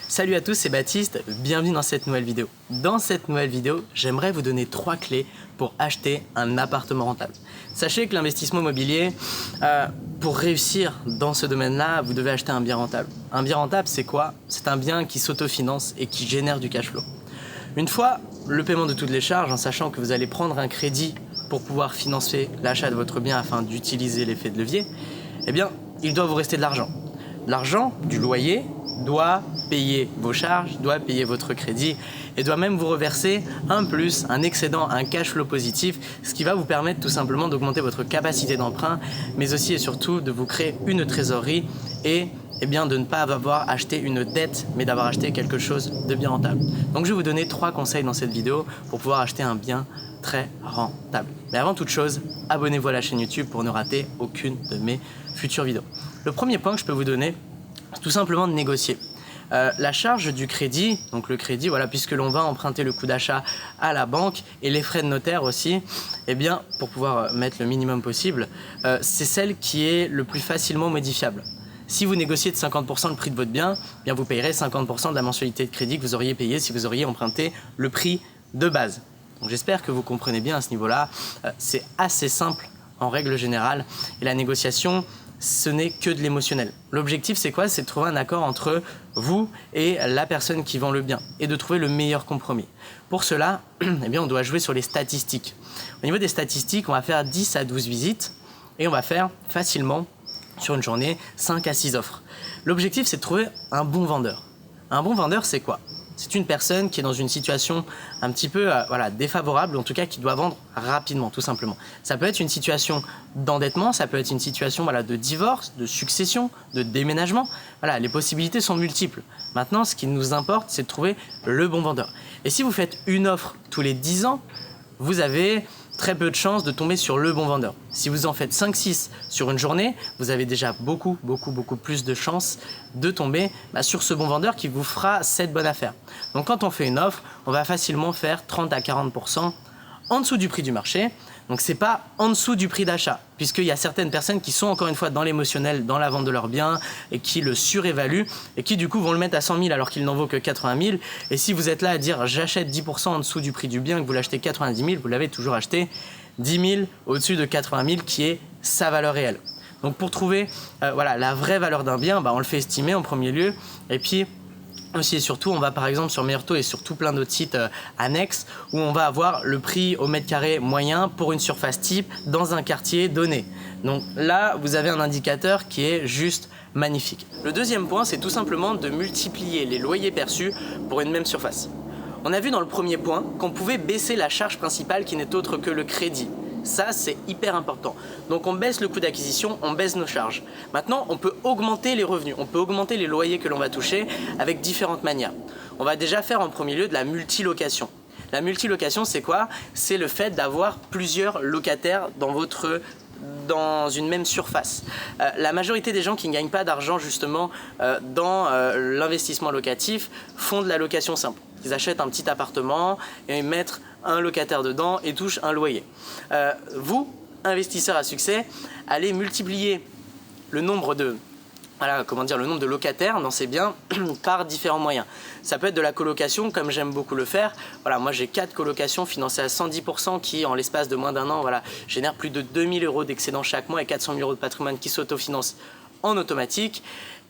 Salut à tous, c'est Baptiste, bienvenue dans cette nouvelle vidéo. Dans cette nouvelle vidéo, j'aimerais vous donner 3 clés pour acheter un appartement rentable. Sachez que l'investissement immobilier, pour réussir dans ce domaine-là, vous devez acheter un bien rentable. Un bien rentable, c'est quoi? C'est un bien qui s'autofinance et qui génère du cash flow. Une fois le paiement de toutes les charges, en sachant que vous allez prendre un crédit pour pouvoir financer l'achat de votre bien afin d'utiliser l'effet de levier, eh bien, il doit vous rester de l'argent. L'argent du loyer doit payer vos charges, doit payer votre crédit et doit même vous reverser un plus, un excédent, un cash flow positif, ce qui va vous permettre tout simplement d'augmenter votre capacité d'emprunt, mais aussi et surtout de vous créer une trésorerie et de ne pas avoir acheté une dette, mais d'avoir acheté quelque chose de bien rentable. Donc je vais vous donner 3 conseils dans cette vidéo pour pouvoir acheter un bien très rentable. Mais avant toute chose, abonnez-vous à la chaîne YouTube pour ne rater aucune de mes futures vidéos. Le premier point que je peux vous donner, c'est tout simplement de négocier. La charge du crédit, donc le crédit, voilà, puisque l'on va emprunter le coût d'achat à la banque et les frais de notaire aussi, eh bien, pour pouvoir mettre le minimum possible, c'est celle qui est le plus facilement modifiable. Si vous négociez de 50% le prix de votre bien, eh bien vous payerez 50% de la mensualité de crédit que vous auriez payé si vous auriez emprunté le prix de base. Donc j'espère que vous comprenez bien à ce niveau-là. C'est assez simple en règle générale et la négociation, ce n'est que de l'émotionnel. L'objectif, c'est quoi? C'est de trouver un accord entre vous et la personne qui vend le bien et de trouver le meilleur compromis. Pour cela, eh bien, on doit jouer sur les statistiques. Au niveau des statistiques, on va faire 10 à 12 visites et on va faire facilement, sur une journée, 5 à 6 offres. L'objectif, c'est de trouver un bon vendeur. Un bon vendeur, c'est quoi? C'est une personne qui est dans une situation un petit peu défavorable, en tout cas qui doit vendre rapidement, tout simplement. Ça peut être une situation d'endettement, ça peut être une situation de divorce, de succession, de déménagement. Voilà, les possibilités sont multiples. Maintenant, ce qui nous importe, c'est de trouver le bon vendeur. Et si vous faites une offre tous les 10 ans, vous avez très peu de chances de tomber sur le bon vendeur. Si vous en faites 5-6 sur une journée, vous avez déjà beaucoup plus de chances de tomber sur ce bon vendeur qui vous fera cette bonne affaire. Donc quand on fait une offre, on va facilement faire 30 à 40% en dessous du prix du marché. Donc c'est pas en dessous du prix d'achat, puisqu'il y a certaines personnes qui sont encore une fois dans l'émotionnel, dans la vente de leurs biens et qui le surévaluent et qui du coup vont le mettre à 100 000 alors qu'il n'en vaut que 80 000. Et si vous êtes là à dire j'achète 10% en dessous du prix du bien, que vous l'achetez 90 000, vous l'avez toujours acheté 10 000 au-dessus de 80 000 qui est sa valeur réelle. Donc pour trouver la vraie valeur d'un bien, on le fait estimer en premier lieu et puis aussi et surtout, on va par exemple sur Meilleur Taux et sur tout plein d'autres sites annexes où on va avoir le prix au mètre carré moyen pour une surface type dans un quartier donné. Donc là, vous avez un indicateur qui est juste magnifique. Le deuxième point, c'est tout simplement de multiplier les loyers perçus pour une même surface. On a vu dans le premier point qu'on pouvait baisser la charge principale qui n'est autre que le crédit. Ça, c'est hyper important. Donc on baisse le coût d'acquisition, on baisse nos charges. Maintenant, on peut augmenter les revenus, on peut augmenter les loyers que l'on va toucher avec différentes manières. On va déjà faire en premier lieu de la multilocation. La multilocation, c'est quoi? C'est le fait d'avoir plusieurs locataires dans une même surface. La majorité des gens qui ne gagnent pas d'argent justement dans l'investissement locatif font de la location simple. Ils achètent un petit appartement et mettent un locataire dedans et touchent un loyer. Vous, investisseurs à succès, allez multiplier le nombre de locataires dans ces biens par différents moyens. Ça peut être de la colocation, comme j'aime beaucoup le faire. Voilà, moi j'ai 4 colocations financées à 110% qui, en l'espace de moins d'un an, génèrent plus de 2 000 € d'excédent chaque mois et 400 000 € de patrimoine qui s'autofinancent en automatique.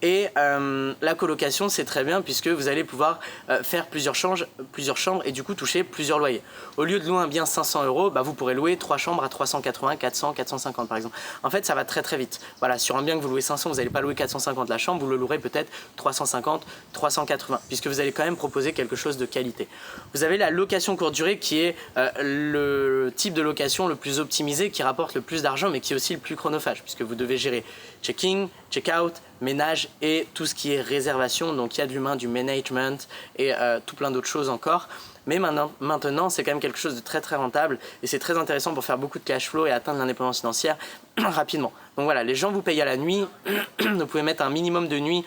Et la colocation, c'est très bien puisque vous allez pouvoir faire plusieurs chambres et du coup toucher plusieurs loyers. Au lieu de louer un bien 500 €, vous pourrez louer 3 chambres à 380, 400, 450 par exemple. En fait, ça va très vite. Voilà, sur un bien que vous louez 500, vous n'allez pas louer 450 la chambre, vous le louerez peut-être 350, 380 puisque vous allez quand même proposer quelque chose de qualité. Vous avez la location courte durée qui est le type de location le plus optimisé, qui rapporte le plus d'argent mais qui est aussi le plus chronophage puisque vous devez gérer check-in, check-out, ménage et tout ce qui est réservation. Donc il y a de l'humain, du management et tout plein d'autres choses encore. Mais maintenant, c'est quand même quelque chose de très rentable et c'est très intéressant pour faire beaucoup de cash flow et atteindre l'indépendance financière rapidement. Donc voilà, les gens vous payent à la nuit, vous pouvez mettre un minimum de nuits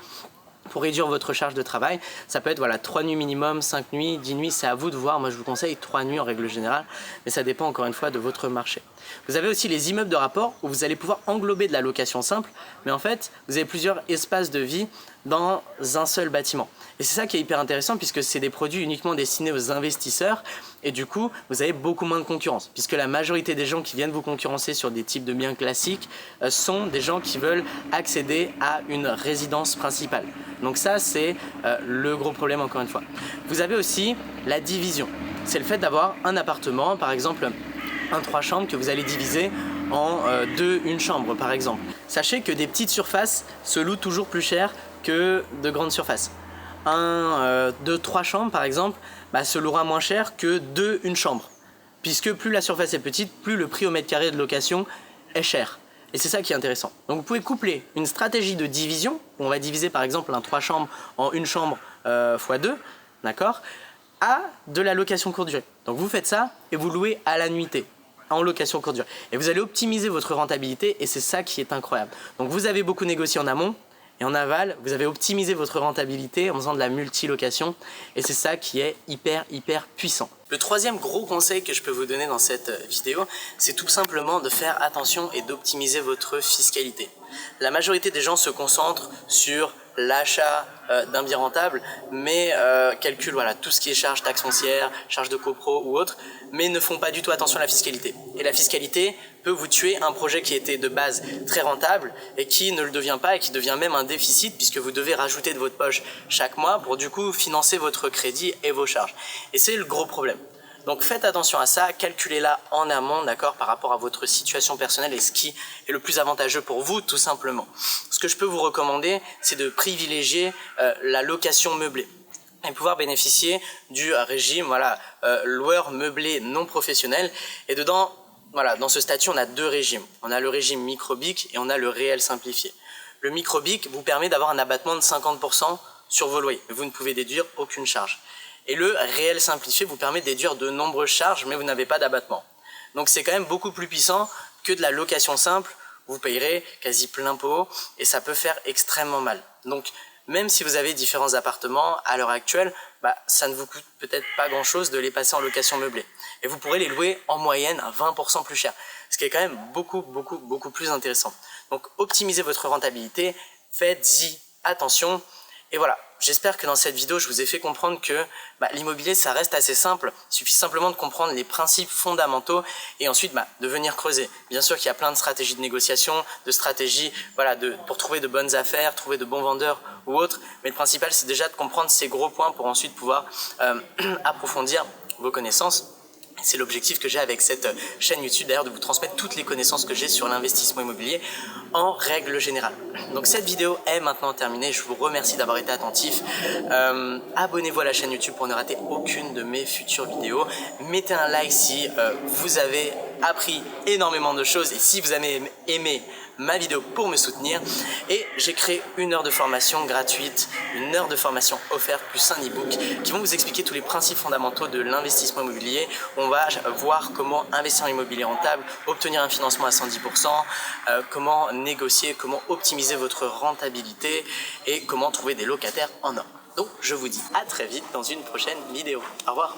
pour réduire votre charge de travail. Ça peut être 3 nuits minimum, 5 nuits, 10 nuits, c'est à vous de voir. Moi je vous conseille 3 nuits en règle générale, mais ça dépend encore une fois de votre marché. Vous avez aussi les immeubles de rapport où vous allez pouvoir englober de la location simple, mais en fait vous avez plusieurs espaces de vie dans un seul bâtiment. Et c'est ça qui est hyper intéressant puisque c'est des produits uniquement destinés aux investisseurs et du coup vous avez beaucoup moins de concurrence puisque la majorité des gens qui viennent vous concurrencer sur des types de biens classiques sont des gens qui veulent accéder à une résidence principale. Donc ça c'est le gros problème encore une fois. Vous avez aussi la division. C'est le fait d'avoir un appartement, par exemple un 3 chambres que vous allez diviser en 2 une chambre par exemple. Sachez que des petites surfaces se louent toujours plus cher que de grandes surfaces. Un 2-3 chambres par exemple se louera moins cher que 2 une chambre. Puisque plus la surface est petite, plus le prix au mètre carré de location est cher. Et c'est ça qui est intéressant. Donc vous pouvez coupler une stratégie de division, où on va diviser par exemple un 3 chambres en une chambre x2, d'accord, à de la location courte durée. Donc vous faites ça et vous louez à la nuitée, en location courte durée. Et vous allez optimiser votre rentabilité et c'est ça qui est incroyable. Donc vous avez beaucoup négocié en amont, et en aval, vous avez optimisé votre rentabilité en faisant de la multilocation et c'est ça qui est hyper puissant. Le troisième gros conseil que je peux vous donner dans cette vidéo, c'est tout simplement de faire attention et d'optimiser votre fiscalité. La majorité des gens se concentrent sur l'achat d'un bien rentable, mais calculent voilà, tout ce qui est charges, taxes foncières, charges de copro ou autres, mais ne font pas du tout attention à la fiscalité. Et la fiscalité peut vous tuer un projet qui était de base très rentable et qui ne le devient pas et qui devient même un déficit puisque vous devez rajouter de votre poche chaque mois pour du coup financer votre crédit et vos charges. Et c'est le gros problème. Donc faites attention à ça, calculez-la en amont, d'accord, par rapport à votre situation personnelle et ce qui est le plus avantageux pour vous, tout simplement. Ce que je peux vous recommander, c'est de privilégier la location meublée et pouvoir bénéficier du régime loueur meublé non professionnel. Et dedans, voilà, dans ce statut, on a 2 régimes. On a le régime micro-BIC et on a le réel simplifié. Le micro-BIC vous permet d'avoir un abattement de 50% sur vos loyers. Vous ne pouvez déduire aucune charge. Et le réel simplifié vous permet de déduire de nombreuses charges, mais vous n'avez pas d'abattement. Donc c'est quand même beaucoup plus puissant que de la location simple. Vous payerez quasi plein pot et ça peut faire extrêmement mal. Donc même si vous avez différents appartements à l'heure actuelle, ça ne vous coûte peut-être pas grand-chose de les passer en location meublée. Et vous pourrez les louer en moyenne à 20% plus cher, ce qui est quand même beaucoup plus intéressant. Donc optimisez votre rentabilité, faites-y attention. Et voilà, j'espère que dans cette vidéo, je vous ai fait comprendre que l'immobilier, ça reste assez simple. Il suffit simplement de comprendre les principes fondamentaux et ensuite de venir creuser. Bien sûr qu'il y a plein de stratégies de négociation, de stratégies pour trouver de bonnes affaires, trouver de bons vendeurs ou autres. Mais le principal, c'est déjà de comprendre ces gros points pour ensuite pouvoir approfondir vos connaissances. C'est l'objectif que j'ai avec cette chaîne YouTube, d'ailleurs, de vous transmettre toutes les connaissances que j'ai sur l'investissement immobilier en règle générale. Donc cette vidéo est maintenant terminée, je vous remercie d'avoir été attentif. Abonnez-vous à la chaîne YouTube pour ne rater aucune de mes futures vidéos. Mettez un like si vous avez appris énormément de choses et si vous avez aimé ma vidéo pour me soutenir. Et j'ai créé 1 heure de formation gratuite, 1 heure de formation offerte plus un e-book qui vont vous expliquer tous les principes fondamentaux de l'investissement immobilier. On va voir comment investir en immobilier rentable, obtenir un financement à 110%, comment négocier, comment optimiser votre rentabilité et comment trouver des locataires en or. Donc je vous dis à très vite dans une prochaine vidéo. Au revoir.